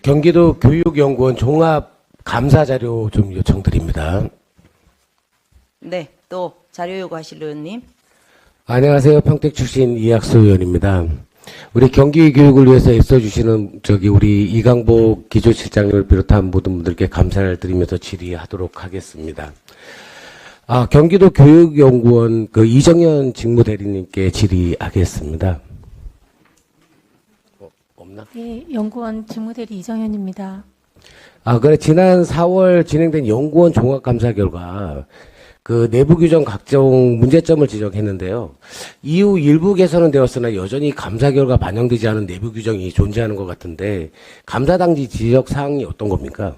경기도 교육연구원 종합 감사 자료 좀 요청드립니다. 네, 또 자료 요구하실 의원님. 안녕하세요. 평택 출신 이학수 의원입니다. 우리 경기 교육을 위해서 애써주시는 우리 이강복 기조실장님을 비롯한 모든 분들께 감사를 드리면서 질의하도록 하겠습니다. 경기도 교육연구원 이정현 직무대리님께 질의하겠습니다. 없나? 네, 연구원 직무대리 이정현입니다. 그래, 지난 4월 진행된 연구원 종합감사 결과 내부 규정 각종 문제점을 지적했는데요. 이후 일부 개선은 되었으나 여전히 감사 결과 반영되지 않은 내부 규정이 존재하는 것 같은데 감사 당시 지적 사항이 어떤 겁니까?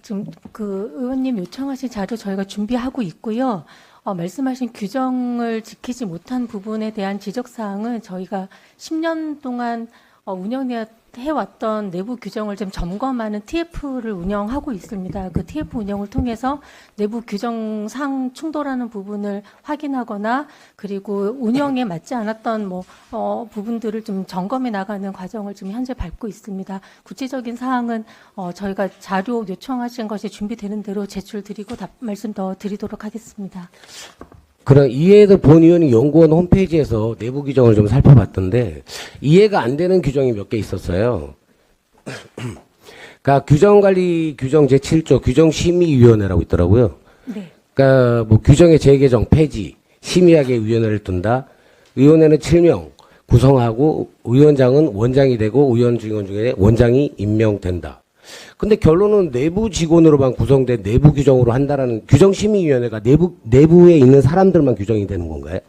지금 의원님 요청하신 자료 저희가 준비하고 있고요. 말씀하신 규정을 지키지 못한 부분에 대한 지적 사항은 저희가 10년 동안 운영해왔던 내부 규정을 좀 점검하는 TF를 운영하고 있습니다. 그 TF 운영을 통해서 내부 규정상 충돌하는 부분을 확인하거나 그리고 운영에 맞지 않았던 부분들을 좀 점검해 나가는 과정을 지금 현재 밟고 있습니다. 구체적인 사항은 저희가 자료 요청하신 것이 준비되는 대로 제출드리고 말씀 더 드리도록 하겠습니다. 그럼 이해도 본 의원이 연구원 홈페이지에서 내부 규정을 좀 살펴봤던데 이해가 안 되는 규정이 몇 개 있었어요. 그러니까 규정관리 규정 제7조 규정심의위원회라고 있더라고요. 네. 그러니까 규정의 재개정 폐지 심의하게 위원회를 둔다. 위원회는 7명 구성하고 위원장은 원장이 되고 의원 직원 중에 원장이 임명된다. 근데 결론은 내부 직원으로만 구성된 내부 규정으로 한다라는 규정심의위원회가 내부에 있는 사람들만 규정이 되는 건가요?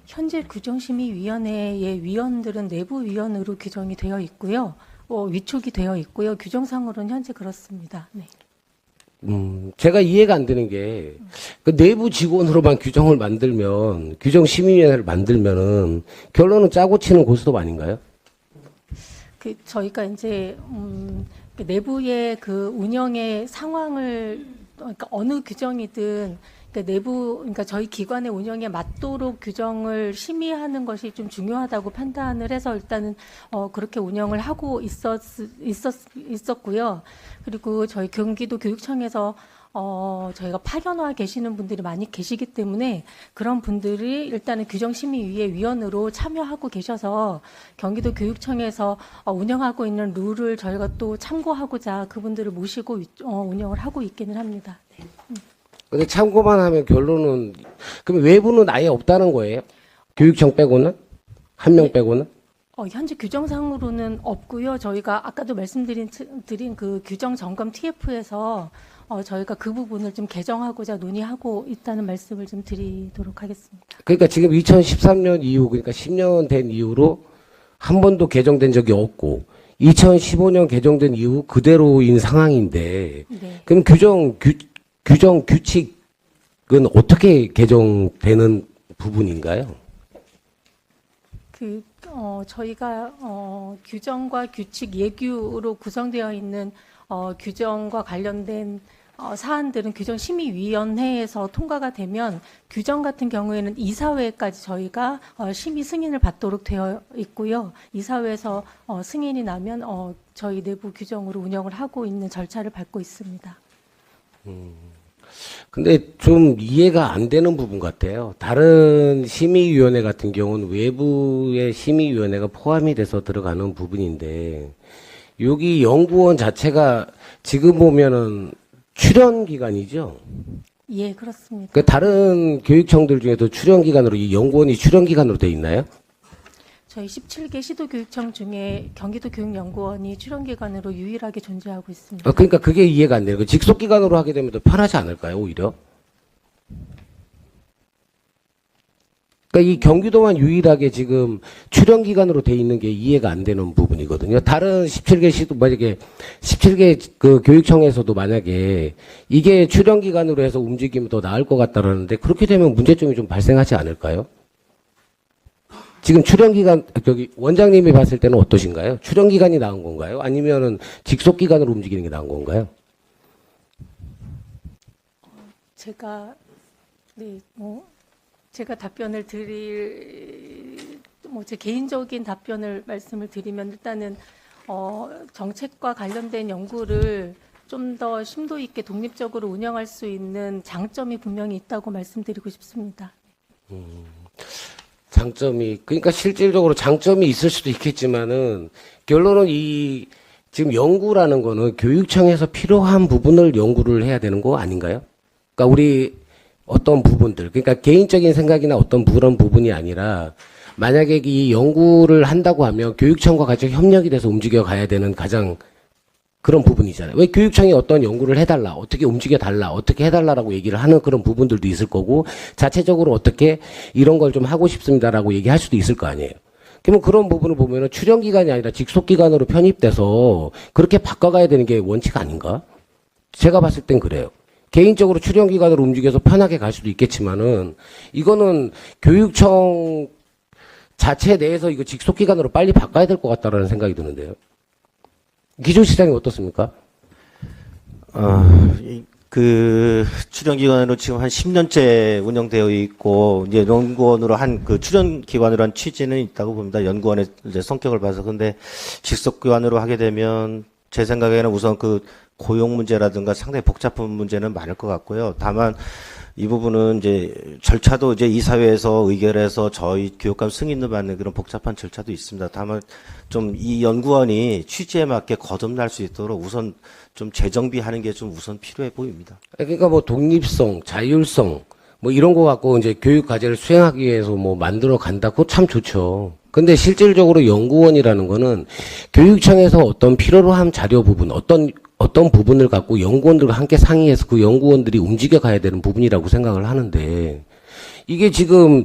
현재 규정심의위원회의 위원들은 내부 위원으로 규정이 되어 있고요. 위촉이 되어 있고요. 규정상으로는 현재 그렇습니다. 네. 제가 이해가 안 되는 게 내부 직원으로만 규정을 만들면 규정심의위원회를 만들면은 결론은 짜고 치는 고스톱 아닌가요? 저희가 이제 내부의 운영의 상황을 그러니까 어느 규정이든 그러니까 저희 기관의 운영에 맞도록 규정을 심의하는 것이 좀 중요하다고 판단을 해서 일단은 그렇게 운영을 하고 있었고요. 그리고 저희 경기도 교육청에서 저희가 파견와 계시는 분들이 많이 계시기 때문에 그런 분들이 일단은 규정심의위의 위원으로 참여하고 계셔서 경기도 교육청에서 운영하고 있는 룰을 저희가 또 참고하고자 그분들을 모시고 운영을 하고 있기는 합니다. 네. 근데 참고만 하면 결론은 그럼 외부는 아예 없다는 거예요? 교육청 빼고는? 한 명 빼고는? 현재 규정상으로는 없고요. 저희가 아까도 말씀드린 그 규정 점검 TF에서 저희가 그 부분을 좀 개정하고자 논의하고 있다는 말씀을 좀 드리도록 하겠습니다. 그러니까 지금 2013년 이후 그러니까 10년 된 이후로 한 번도 개정된 적이 없고 2015년 개정된 이후 그대로인 상황인데 네. 그럼 규정 규칙은 어떻게 개정되는 부분인가요? 저희가 규정과 규칙 예규로 구성되어 있는 규정과 관련된 사안들은 규정심의위원회에서 통과가 되면 규정 같은 경우에는 이사회까지 저희가 심의 승인을 받도록 되어 있고요. 이사회에서 승인이 나면 저희 내부 규정으로 운영을 하고 있는 절차를 밟고 있습니다. 근데 좀 이해가 안 되는 부분 같아요. 다른 심의위원회 같은 경우는 외부의 심의위원회가 포함이 돼서 들어가는 부분인데 여기 연구원 자체가 지금 보면은 출연 기관이죠. 예, 그렇습니다. 그 다른 교육청들 중에도 출연 기관으로 이 연구원이 출연 기관으로 돼 있나요? 저희 17개 시도교육청 중에 경기도 교육연구원이 출연기관으로 유일하게 존재하고 있습니다. 그러니까 그게 이해가 안 돼요. 그 직속 기관으로 하게 되면 더 편하지 않을까요, 오히려? 그러니까 이 경기도만 유일하게 지금 출연 기관으로 돼 있는 게 이해가 안 되는 부분이거든요. 다른 17개 시도 만약에 17개 그 교육청에서도 만약에 이게 출연 기관으로 해서 움직이면 더 나을 것 같다라는데 그렇게 되면 문제점이 좀 발생하지 않을까요? 지금 출연기간, 원장님이 봤을 때는 어떠신가요? 출연기간이 나은 건가요? 아니면은 직속기간으로 움직이는 게 나은 건가요? 제가 답변을 드릴 뭐 제 개인적인 답변을 말씀을 드리면 일단은 정책과 관련된 연구를 좀 더 심도 있게 독립적으로 운영할 수 있는 장점이 분명히 있다고 말씀드리고 싶습니다. 장점이 그러니까 실질적으로 장점이 있을 수도 있겠지만은 결론은 이 지금 연구라는 거는 교육청에서 필요한 부분을 연구를 해야 되는 거 아닌가요? 그러니까 우리 어떤 부분들 그러니까 개인적인 생각이나 어떤 그런 부분이 아니라 만약에 이 연구를 한다고 하면 교육청과 같이 협력이 돼서 움직여 가야 되는 가장 그런 부분이잖아요. 왜 교육청이 어떤 연구를 해달라, 어떻게 움직여달라, 어떻게 해달라라고 얘기를 하는 그런 부분들도 있을 거고, 자체적으로 어떻게 이런 걸 좀 하고 싶습니다라고 얘기할 수도 있을 거 아니에요. 그러면 그런 부분을 보면은 출연기간이 아니라 직속기간으로 편입돼서 그렇게 바꿔가야 되는 게 원칙 아닌가? 제가 봤을 땐 그래요. 개인적으로 출연기간으로 움직여서 편하게 갈 수도 있겠지만은, 이거는 교육청 자체 내에서 이거 직속기간으로 빨리 바꿔야 될 것 같다라는 생각이 드는데요. 기존 시장이 어떻습니까? 그 출연기관으로 지금 한 10년째 운영되어 있고 이제 연구원으로 한 그 출연기관으로 한 취지는 있다고 봅니다. 연구원의 이제 성격을 봐서. 근데 직속기관으로 하게 되면 제 생각에는 우선 그 고용 문제라든가 상당히 복잡한 문제는 많을 것 같고요. 다만 이 부분은 이제 절차도 이제 이사회에서 의결해서 저희 교육감 승인을 받는 그런 복잡한 절차도 있습니다. 다만 좀 이 연구원이 취지에 맞게 거듭날 수 있도록 우선 좀 재정비하는 게 좀 우선 필요해 보입니다. 그러니까 뭐 독립성, 자율성, 뭐 이런 거 갖고 이제 교육 과제를 수행하기 위해서 뭐 만들어 간다. 그거 참 좋죠. 근데 실질적으로 연구원이라는 거는 교육청에서 어떤 필요로 한 자료 부분, 어떤 부분을 갖고 연구원들과 함께 상의해서 그 연구원들이 움직여 가야 되는 부분이라고 생각을 하는데, 이게 지금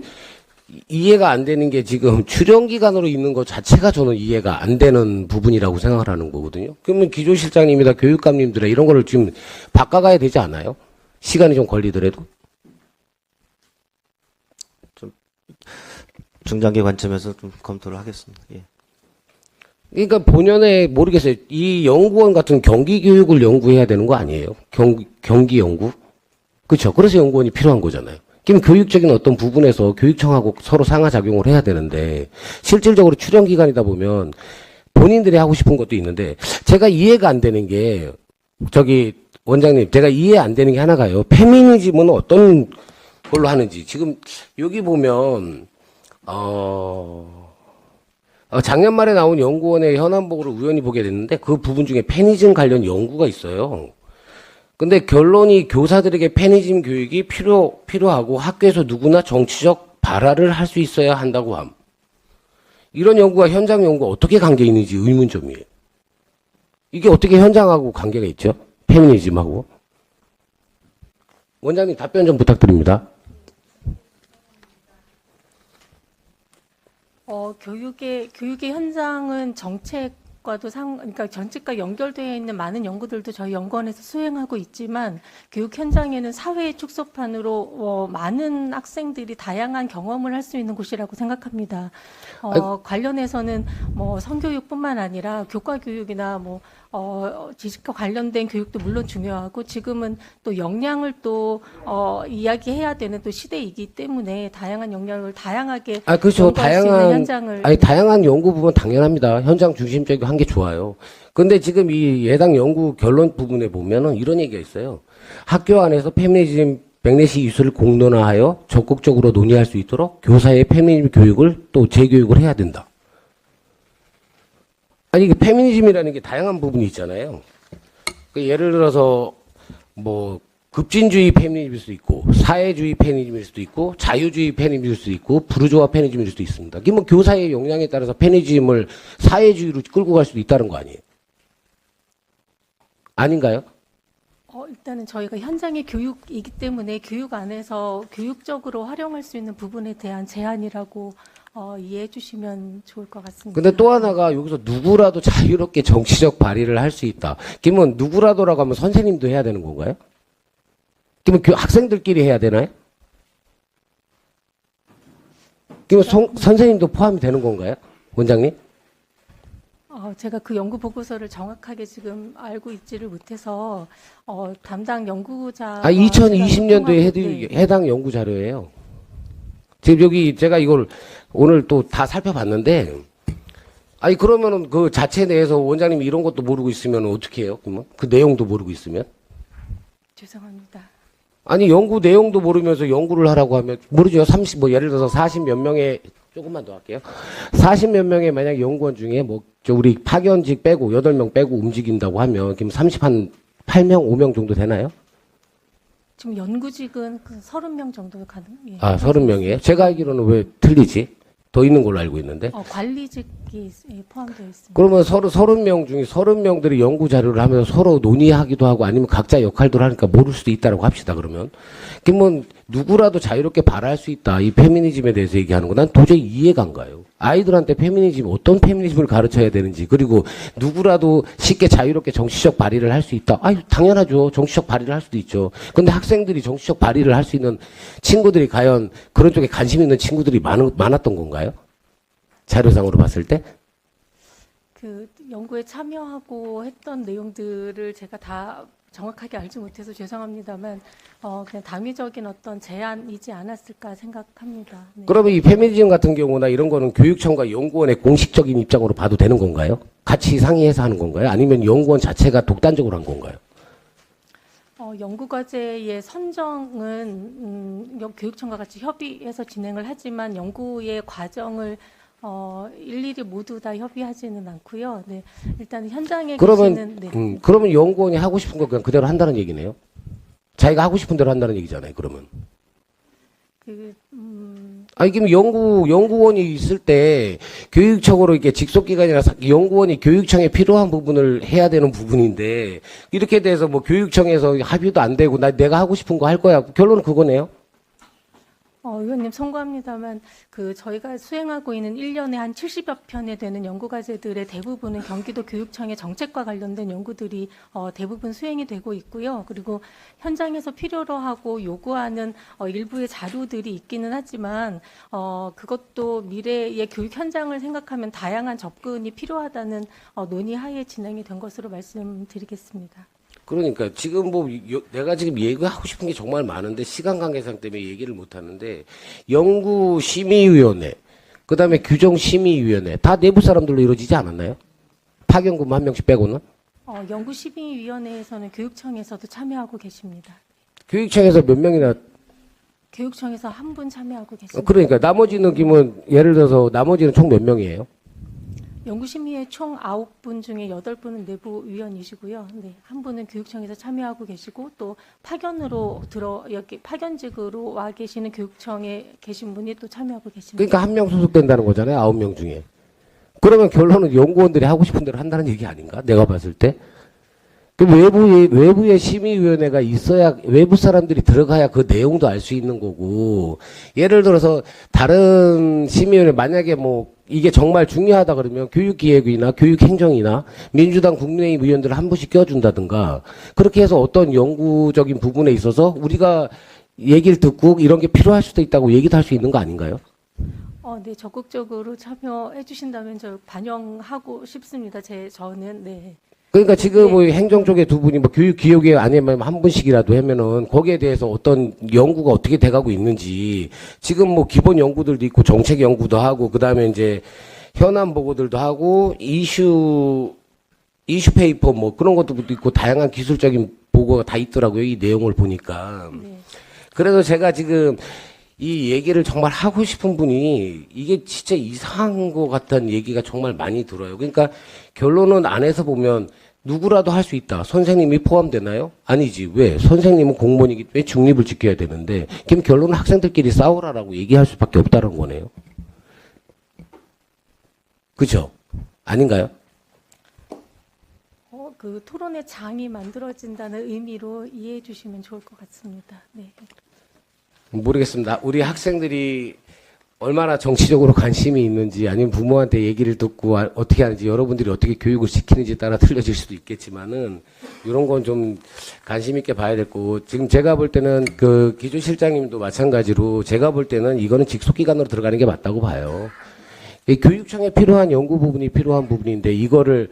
이해가 안 되는 게 지금 출연기간으로 있는 것 자체가 저는 이해가 안 되는 부분이라고 생각을 하는 거거든요. 그러면 기조실장님이나 교육감님들의 이런 거를 지금 바꿔가야 되지 않아요? 시간이 좀 걸리더라도? 좀 중장기 관점에서 좀 검토를 하겠습니다. 예. 그러니까 본연의 모르겠어요. 이 연구원 같은 경기 교육을 연구해야 되는 거 아니에요? 경기 연구? 그렇죠. 그래서 연구원이 필요한 거잖아요. 그럼 교육적인 어떤 부분에서 교육청하고 서로 상하작용을 해야 되는데 실질적으로 출연기간이다 보면 본인들이 하고 싶은 것도 있는데 제가 이해가 안 되는 게 저기 원장님 제가 이해 안 되는 게 하나가요. 페미니즘은 어떤 걸로 하는지 지금 여기 보면 작년 말에 나온 연구원의 현안보고를 우연히 보게 됐는데 그 부분 중에 페미니즘 관련 연구가 있어요. 근데 결론이 교사들에게 페미니즘 교육이 필요하고 학교에서 누구나 정치적 발화를 할 수 있어야 한다고 함. 이런 연구가 현장 연구가 어떻게 관계 있는지 의문점이에요. 이게 어떻게 현장하고 관계가 있죠? 페미니즘하고. 원장님 답변 좀 부탁드립니다. 교육의 현장은 정책과도 그러니까 정책과 연결되어 있는 많은 연구들도 저희 연구원에서 수행하고 있지만 교육 현장에는 사회의 축소판으로 많은 학생들이 다양한 경험을 할 수 있는 곳이라고 생각합니다. 관련해서는 뭐 성교육뿐만 아니라 교과 교육이나 뭐 지식과 관련된 교육도 물론 중요하고 지금은 또 역량을 또 이야기해야 되는 또 시대이기 때문에 다양한 역량을 다양하게 그렇죠. 연구할 수 있는 현장을 다양한 연구 부분 당연합니다. 현장 중심적이고 한 게 좋아요. 근데 지금 이 해당 연구 결론 부분에 보면은 이런 얘기가 있어요. 학교 안에서 페미니즘 백내시 이슈를 공론화하여 적극적으로 논의할 수 있도록 교사의 페미니즘 교육을 또 재교육을 해야 된다. 아니, 이게 페미니즘이라는 게 다양한 부분이 있잖아요. 예를 들어서, 뭐, 급진주의 페미니즘일 수도 있고, 사회주의 페미니즘일 수도 있고, 자유주의 페미니즘일 수도 있고, 부르주아 페미니즘일 수도 있습니다. 그게 뭐 교사의 역량에 따라서 페미니즘을 사회주의로 끌고 갈 수도 있다는 거 아니에요? 아닌가요? 일단은 저희가 현장의 교육이기 때문에 교육 안에서 교육적으로 활용할 수 있는 부분에 대한 제안이라고 이해해 주시면 좋을 것 같습니다. 근데 또 하나가 여기서 누구라도 자유롭게 정치적 발의를 할 수 있다. 그러면 누구라도라고 하면 선생님도 해야 되는 건가요? 그러면 학생들끼리 해야 되나요? 그러면 선생님도 포함이 되는 건가요? 원장님? 제가 그 연구 보고서를 정확하게 지금 알고 있지를 못해서 담당 연구자 2020년도에 네. 해당 연구 자료예요. 지금 여기 제가 이걸 오늘 또 다 살펴봤는데, 아니, 그러면은 그 자체 내에서 원장님이 이런 것도 모르고 있으면 어떻게 해요? 그러면? 그 내용도 모르고 있으면? 죄송합니다. 아니, 연구 내용도 모르면서 연구를 하라고 하면, 모르죠. 예를 들어서 40 몇 명의, 조금만 더 할게요. 40 몇 명의 만약 연구원 중에 우리 파견직 빼고, 8명 빼고 움직인다고 하면, 그럼 38명, 5명 정도 되나요? 지금 연구직은 그 30명 정도 가능. 예. 아, 30명이에요? 제가 알기로는 왜 틀리지? 더 있는 걸로 알고 있는데. 관리직이 포함되어 있습니다. 그러면 30명 중에 30명들이 연구 자료를 하면서 서로 논의하기도 하고 아니면 각자 역할들을 하니까 모를 수도 있다라고 합시다, 그러면. 그러면 누구라도 자유롭게 발화할 수 있다. 이 페미니즘에 대해서 얘기하는 거 난 도저히 이해가 안 가요. 아이들한테 페미니즘, 어떤 페미니즘을 가르쳐야 되는지, 그리고 누구라도 쉽게 자유롭게 정치적 발의를 할 수 있다. 아유, 당연하죠. 정치적 발의를 할 수도 있죠. 근데 학생들이 정치적 발의를 할 수 있는 친구들이 과연 그런 쪽에 관심 있는 친구들이 많았던 건가요? 자료상으로 봤을 때? 그 연구에 참여하고 했던 내용들을 제가 다 정확하게 알지 못해서 죄송합니다만 그냥 당위적인 어떤 제안이지 않았을까 생각합니다. 네. 그러면 이 페미니즘 같은 경우나 이런 거는 교육청과 연구원의 공식적인 입장으로 봐도 되는 건가요? 같이 상의해서 하는 건가요? 아니면 연구원 자체가 독단적으로 한 건가요? 연구과제의 선정은 교육청과 같이 협의해서 진행을 하지만 연구의 과정을 일일이 모두 다 협의하지는 않고요. 네, 일단 현장에 계시는 그러면 연구원이 하고 싶은 거 그냥 그대로 한다는 얘기네요. 자기가 하고 싶은 대로 한다는 얘기잖아요. 그러면. 아니, 그럼 연구원이 있을 때 교육청으로 이렇게 직속기관이나 연구원이 교육청에 필요한 부분을 해야 되는 부분인데 이렇게 돼서 뭐 교육청에서 합의도 안 되고 내가 하고 싶은 거 할 거야. 결론은 그거네요. 의원님 송구합니다만 저희가 수행하고 있는 1년에 한 70여 편에 되는 연구과제들의 대부분은 경기도 교육청의 정책과 관련된 연구들이 대부분 수행이 되고 있고요. 그리고 현장에서 필요로 하고 요구하는 일부의 자료들이 있기는 하지만 그것도 미래의 교육 현장을 생각하면 다양한 접근이 필요하다는 논의하에 진행이 된 것으로 말씀드리겠습니다. 그러니까 지금 내가 지금 얘기하고 싶은 게 정말 많은데 시간 관계상 때문에 얘기를 못 하는데 연구심의위원회, 그다음에 규정심의위원회 다 내부 사람들로 이루어지지 않았나요? 파견 근무 1명씩 빼고는? 연구심의위원회에서는 교육청에서도 참여하고 계십니다. 교육청에서 몇 명이나? 교육청에서 한 분 참여하고 계십니다. 그러니까 나머지는 예를 들어서 나머지는 총 몇 명이에요? 연구심의회 총 9분 중에 8분은 내부 위원이시고요. 네, 한 분은 교육청에서 참여하고 계시고 또 파견으로 여기 파견직으로 와 계시는 교육청에 계신 분이 또 참여하고 계십니다. 그러니까 한 명 소속된다는 거잖아요. 9명 중에. 그러면 결론은 연구원들이 하고 싶은 대로 한다는 얘기 아닌가? 내가 봤을 때. 그 외부의 심의위원회가 있어야 외부 사람들이 들어가야 그 내용도 알 수 있는 거고, 예를 들어서 다른 심의위원회 만약에 이게 정말 중요하다 그러면 교육기획위나 교육행정이나 민주당 국민의힘 의원들을 한 분씩 껴준다든가 그렇게 해서 어떤 연구적인 부분에 있어서 우리가 얘기를 듣고 이런 게 필요할 수도 있다고 얘기도 할 수 있는 거 아닌가요? 네, 적극적으로 참여해 주신다면 저 반영하고 싶습니다. 저는 네. 그러니까 지금 행정 쪽에 두 분이 교육기획위에 아니면 한 분씩이라도 하면은 거기에 대해서 어떤 연구가 어떻게 돼가고 있는지 지금 기본 연구들도 있고 정책 연구도 하고 그다음에 이제 현안 보고들도 하고 이슈 페이퍼 그런 것도 있고 다양한 기술적인 보고가 다 있더라고요. 이 내용을 보니까. 네. 그래서 제가 지금 이 얘기를 정말 하고 싶은 분이 이게 진짜 이상한 것 같다는 얘기가 정말 많이 들어요. 그러니까 결론은 안에서 보면 누구라도 할 수 있다. 선생님이 포함되나요? 아니지. 왜? 선생님은 공무원이기 왜 중립을 지켜야 되는데 그럼 결론은 학생들끼리 싸우라라고 얘기할 수밖에 없다는 거네요. 그죠? 아닌가요? 그 토론의 장이 만들어진다는 의미로 이해해 주시면 좋을 것 같습니다. 네. 모르겠습니다. 우리 학생들이 얼마나 정치적으로 관심이 있는지 아니면 부모한테 얘기를 듣고 어떻게 하는지 여러분들이 어떻게 교육을 시키는지에 따라 틀려질 수도 있겠지만은 이런 건 좀 관심 있게 봐야 될 거고 지금 제가 볼 때는 그 기조실장님도 마찬가지로 제가 볼 때는 이거는 직속기관으로 들어가는 게 맞다고 봐요. 이 교육청에 필요한 연구 부분이 필요한 부분인데 이거를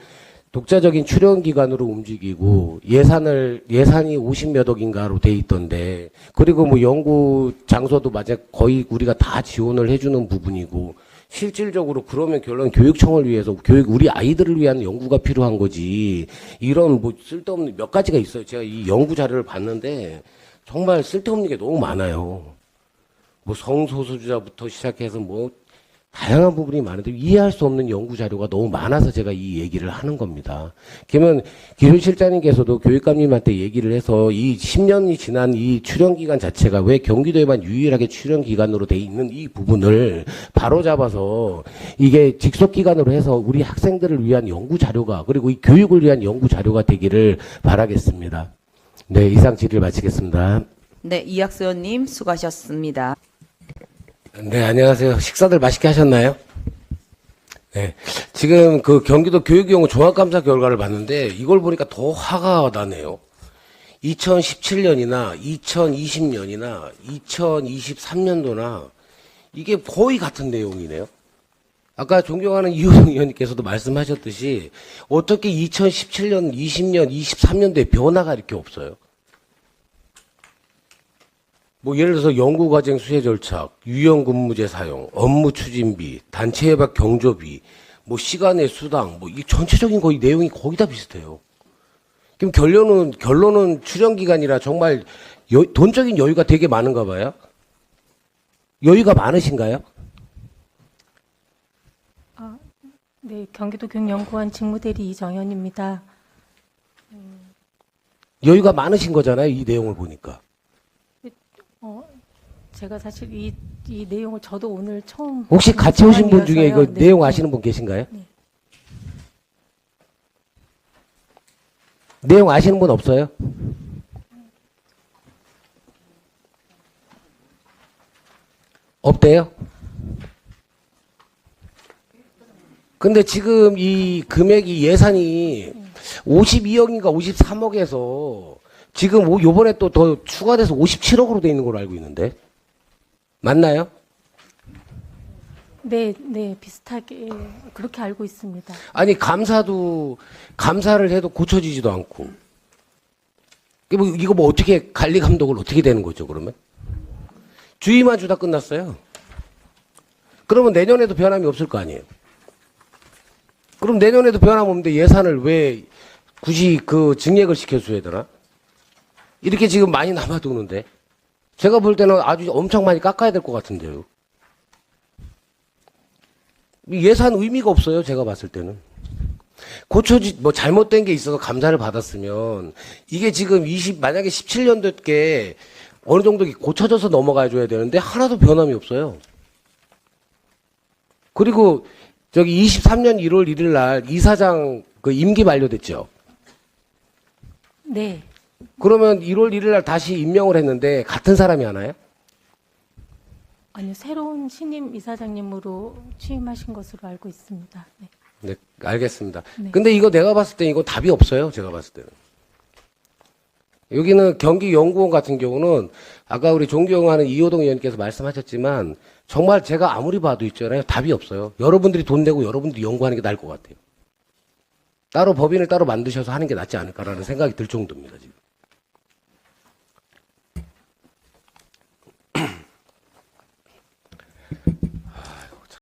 독자적인 출연 기관으로 움직이고 예산이 50몇 억인가로 돼 있던데, 그리고 뭐 연구 장소도 맞아 거의 우리가 다 지원을 해주는 부분이고, 실질적으로 그러면 결론 교육청을 위해서 우리 아이들을 위한 연구가 필요한 거지. 이런 뭐 쓸데없는 몇 가지가 있어요. 제가 이 연구 자료를 봤는데 정말 쓸데없는 게 너무 많아요. 뭐 성소수자부터 시작해서 뭐 다양한 부분이 많은데 이해할 수 없는 연구 자료가 너무 많아서 제가 이 얘기를 하는 겁니다. 그러면 기술실장님께서도 교육감님한테 얘기를 해서 이 10년이 지난 이 출연 기간 자체가 왜 경기도에만 유일하게 출연 기간으로 돼 있는 이 부분을 바로잡아서 이게 직속 기간으로 해서 우리 학생들을 위한 연구 자료가, 그리고 이 교육을 위한 연구 자료가 되기를 바라겠습니다. 네, 이상 질의를 마치겠습니다. 네, 이학수 의원님 수고하셨습니다. 네, 안녕하세요. 식사들 맛있게 하셨나요? 네. 지금 그 경기도 교육연구 종합감사 결과를 봤는데 이걸 보니까 더 화가 나네요. 2017년이나 2020년이나 2023년도나 이게 거의 같은 내용이네요. 아까 존경하는 이호정 의원님께서도 말씀하셨듯이 어떻게 2017년, 20년, 23년도에 변화가 이렇게 없어요? 뭐 예를 들어서 연구과정 수혜 절차, 유연근무제 사용, 업무 추진비, 단체 협약 경조비, 뭐 시간의 수당, 뭐 이 전체적인 거의 내용이 거의 다 비슷해요. 그럼 결론은 출연 기간이라 정말 돈적인 여유가 되게 많은가 봐요. 여유가 많으신가요? 네, 경기도 교육연구원 직무대리 이정현입니다. 여유가 많으신 거잖아요. 이 내용을 보니까. 제가 사실 이 내용을 저도 오늘 처음 혹시 본 같이 오신 분 중에 이거 상황이어서요. 내용 아시는 분 계신가요? 네. 내용 아시는 분 없어요? 없대요? 근데 지금 이 금액이 예산이 52억인가 53억에서 지금 요번에 또 더 추가돼서 57억으로 돼 있는 걸로 알고 있는데. 맞나요? 네, 비슷하게 그렇게 알고 있습니다. 아니, 감사를 해도 고쳐지지도 않고. 이거 뭐 어떻게 관리 감독을 어떻게 되는 거죠, 그러면? 주의만 주다 끝났어요. 그러면 내년에도 변함이 없을 거 아니에요. 그럼 내년에도 변함 없는데 예산을 왜 굳이 그 증액을 시켜줘야 되나? 이렇게 지금 많이 남아두는데. 제가 볼 때는 아주 엄청 많이 깎아야 될 것 같은데요. 예산 의미가 없어요, 제가 봤을 때는. 뭐 잘못된 게 있어서 감사를 받았으면, 이게 지금 만약에 17년도께 어느 정도 고쳐져서 넘어가 줘야 되는데, 하나도 변함이 없어요. 그리고, 23년 1월 1일 날 이사장 그 임기 만료됐죠? 네, 그러면 1월 1일 날 다시 임명을 했는데, 같은 사람이 하나요? 아니요, 새로운 신임 이사장님으로 취임하신 것으로 알고 있습니다. 네. 네, 알겠습니다. 네. 근데 이거 내가 봤을 때 이거 답이 없어요. 제가 봤을 때는. 여기는 경기연구원 같은 경우는 아까 우리 존경하는 이호동 의원께서 말씀하셨지만 정말 제가 아무리 봐도 있잖아요. 답이 없어요. 여러분들이 돈 내고 여러분들이 연구하는 게 나을 것 같아요. 따로 법인을 따로 만드셔서 하는 게 낫지 않을까라는 생각이 들 정도입니다, 지금.